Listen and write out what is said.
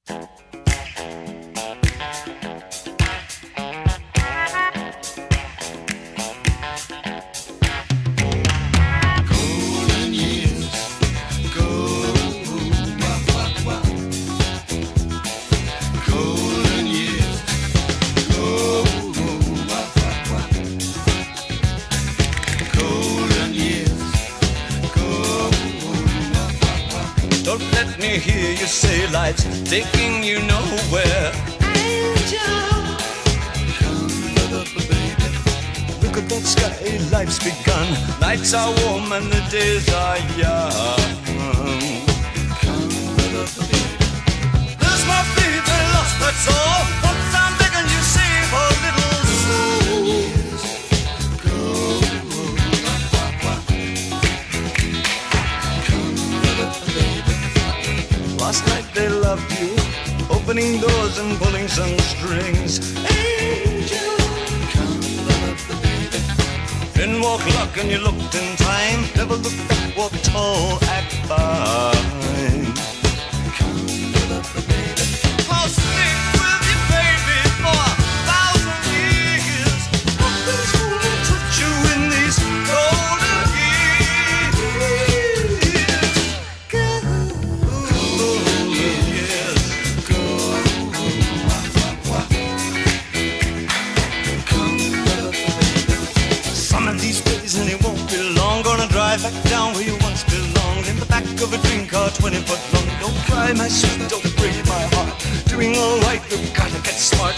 Don't let me hear you say life's taking you nowhere. Angel, Look at that sky, life's begun. Nights are warm and the days are young. There's my faith and lost, that's all. Once I'm begging you, save a little soul. Last night they loved you, opening doors and pulling some strings. angel, Then walk luck and you looked in time. Never look back, walk tall, act fine. I'll stick with you, baby, for 1,000 years. Nothing's gonna touch you in these golden years. Golden years. Some of these days and it won't be long. Gonna drive back down where you once belonged. In the back of a dream car, 20 foot long. Don't cry, my sweet, don't break my heart. Doing all right, you've gotta get smart.